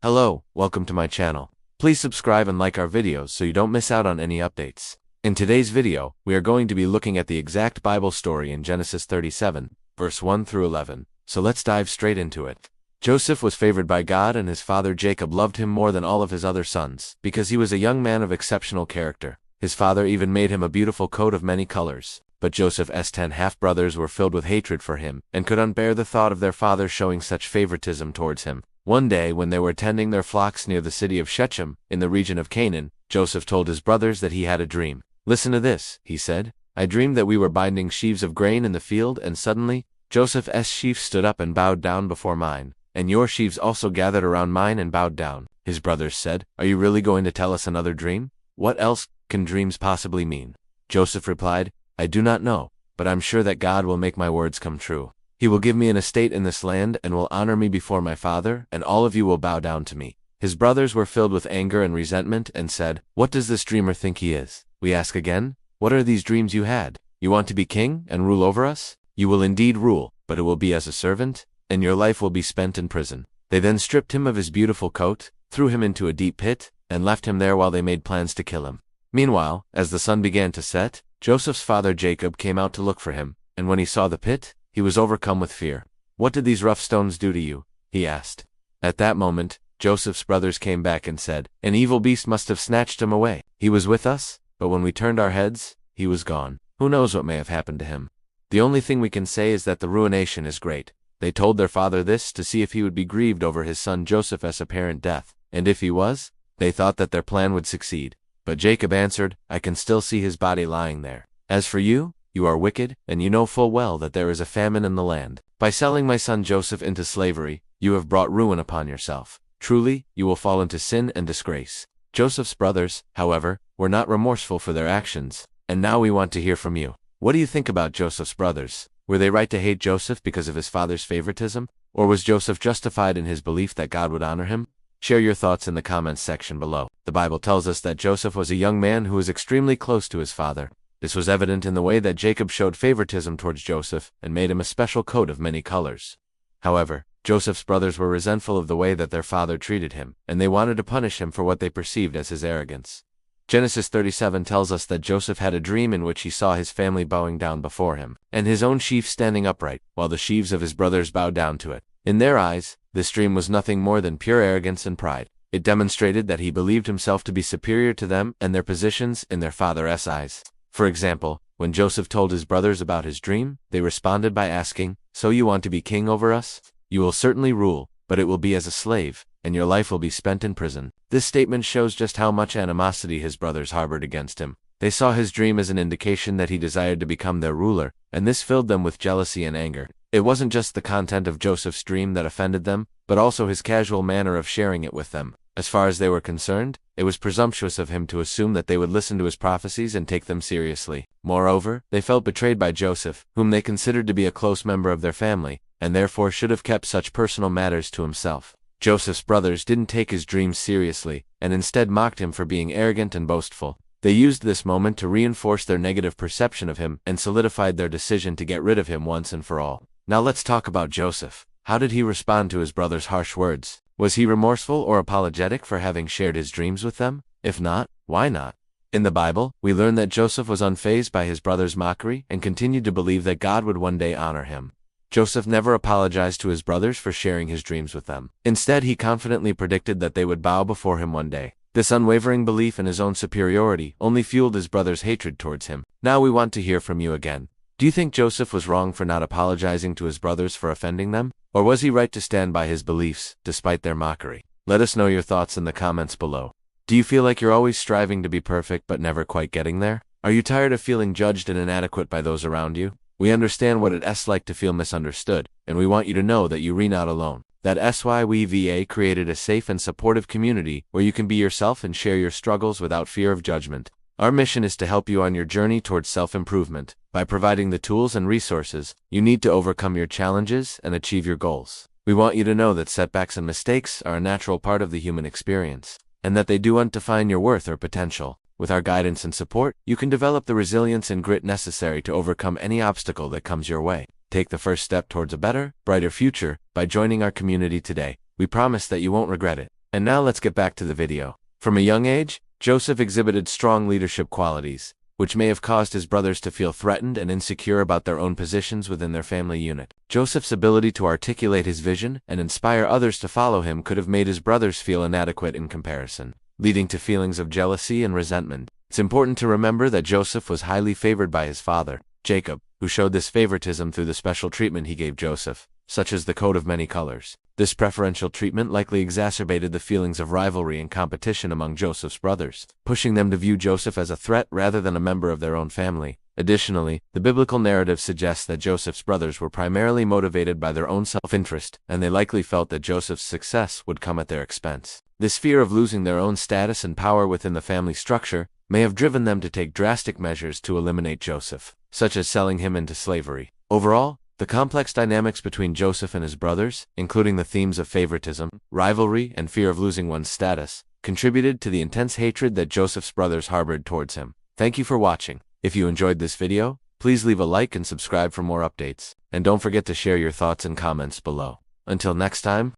Hello, welcome to my channel. Please subscribe and like our videos so you don't miss out on any updates. In today's video, we are going to be looking at the exact Bible story in Genesis 37, verse 1 through 11. So let's dive straight into it. Joseph was favored by God, and his father Jacob loved him more than all of his other sons, because he was a young man of exceptional character. His father even made him a beautiful coat of many colors. But Joseph's 10 half-brothers were filled with hatred for him, and could unbear the thought of their father showing such favoritism towards him. One day, when they were tending their flocks near the city of Shechem, in the region of Canaan, Joseph told his brothers that he had a dream. "Listen to this," he said. "I dreamed that we were binding sheaves of grain in the field, and suddenly Joseph's sheaf stood up and bowed down before mine, and your sheaves also gathered around mine and bowed down." His brothers said, "Are you really going to tell us another dream? What else can dreams possibly mean?" Joseph replied, "I do not know, but I'm sure that God will make my words come true. He will give me an estate in this land and will honor me before my father, and all of you will bow down to me." His brothers were filled with anger and resentment and said, "What does this dreamer think he is?" We ask again, what are these dreams you had? You want to be king and rule over us? You will indeed rule, but it will be as a servant, and your life will be spent in prison. They then stripped him of his beautiful coat, threw him into a deep pit, and left him there while they made plans to kill him. Meanwhile, as the sun began to set, Joseph's father Jacob came out to look for him, and when he saw the pit, he was overcome with fear. "What did these rough stones do to you?" he asked. At that moment, Joseph's brothers came back and said, "An evil beast must have snatched him away. He was with us, but when we turned our heads, he was gone. Who knows what may have happened to him? The only thing we can say is that the ruination is great." They told their father this to see if he would be grieved over his son Joseph's apparent death, and if he was, they thought that their plan would succeed. But Jacob answered, "I can still see his body lying there. As for you, you are wicked, and you know full well that there is a famine in the land. By selling my son Joseph into slavery, you have brought ruin upon yourself. Truly, you will fall into sin and disgrace." Joseph's brothers, however, were not remorseful for their actions, and now we want to hear from you. What do you think about Joseph's brothers? Were they right to hate Joseph because of his father's favoritism? Or was Joseph justified in his belief that God would honor him? Share your thoughts in the comments section below. The Bible tells us that Joseph was a young man who was extremely close to his father. This was evident in the way that Jacob showed favoritism towards Joseph and made him a special coat of many colors. However, Joseph's brothers were resentful of the way that their father treated him, and they wanted to punish him for what they perceived as his arrogance. Genesis 37 tells us that Joseph had a dream in which he saw his family bowing down before him, and his own sheaf standing upright, while the sheaves of his brothers bowed down to it. In their eyes, this dream was nothing more than pure arrogance and pride. It demonstrated that he believed himself to be superior to them and their positions in their father's eyes. For example, when Joseph told his brothers about his dream, they responded by asking, "So you want to be king over us? You will certainly rule, but it will be as a slave, and your life will be spent in prison." This statement shows just how much animosity his brothers harbored against him. They saw his dream as an indication that he desired to become their ruler, and this filled them with jealousy and anger. It wasn't just the content of Joseph's dream that offended them, but also his casual manner of sharing it with them. As far as they were concerned, it was presumptuous of him to assume that they would listen to his prophecies and take them seriously. Moreover, they felt betrayed by Joseph, whom they considered to be a close member of their family, and therefore should have kept such personal matters to himself. Joseph's brothers didn't take his dreams seriously, and instead mocked him for being arrogant and boastful. They used this moment to reinforce their negative perception of him and solidified their decision to get rid of him once and for all. Now let's talk about Joseph. How did he respond to his brothers' harsh words? Was he remorseful or apologetic for having shared his dreams with them? If not, why not? In the Bible, we learn that Joseph was unfazed by his brothers' mockery and continued to believe that God would one day honor him. Joseph never apologized to his brothers for sharing his dreams with them. Instead, he confidently predicted that they would bow before him one day. This unwavering belief in his own superiority only fueled his brothers' hatred towards him. Now we want to hear from you again. Do you think Joseph was wrong for not apologizing to his brothers for offending them? Or was he right to stand by his beliefs, despite their mockery? Let us know your thoughts in the comments below. Do you feel like you're always striving to be perfect but never quite getting there? Are you tired of feeling judged and inadequate by those around you? We understand what it's like to feel misunderstood, and we want you to know that you're not alone. That SYWVA created a safe and supportive community where you can be yourself and share your struggles without fear of judgment. Our mission is to help you on your journey towards self-improvement by providing the tools and resources you need to overcome your challenges and achieve your goals. We want you to know that setbacks and mistakes are a natural part of the human experience, and that they don't define your worth or potential. With our guidance and support, you can develop the resilience and grit necessary to overcome any obstacle that comes your way. Take the first step towards a better, brighter future by joining our community today. We promise that you won't regret it. And now let's get back to the video. From a young age, Joseph exhibited strong leadership qualities, which may have caused his brothers to feel threatened and insecure about their own positions within their family unit. Joseph's ability to articulate his vision and inspire others to follow him could have made his brothers feel inadequate in comparison, leading to feelings of jealousy and resentment. It's important to remember that Joseph was highly favored by his father, Jacob, who showed this favoritism through the special treatment he gave Joseph, such as the coat of many colors. This preferential treatment likely exacerbated the feelings of rivalry and competition among Joseph's brothers, pushing them to view Joseph as a threat rather than a member of their own family. Additionally, the biblical narrative suggests that Joseph's brothers were primarily motivated by their own self-interest, and they likely felt that Joseph's success would come at their expense. This fear of losing their own status and power within the family structure may have driven them to take drastic measures to eliminate Joseph, such as selling him into slavery. Overall, the complex dynamics between Joseph and his brothers, including the themes of favoritism, rivalry, and fear of losing one's status, contributed to the intense hatred that Joseph's brothers harbored towards him. Thank you for watching. If you enjoyed this video, please leave a like and subscribe for more updates. And don't forget to share your thoughts and comments below. Until next time,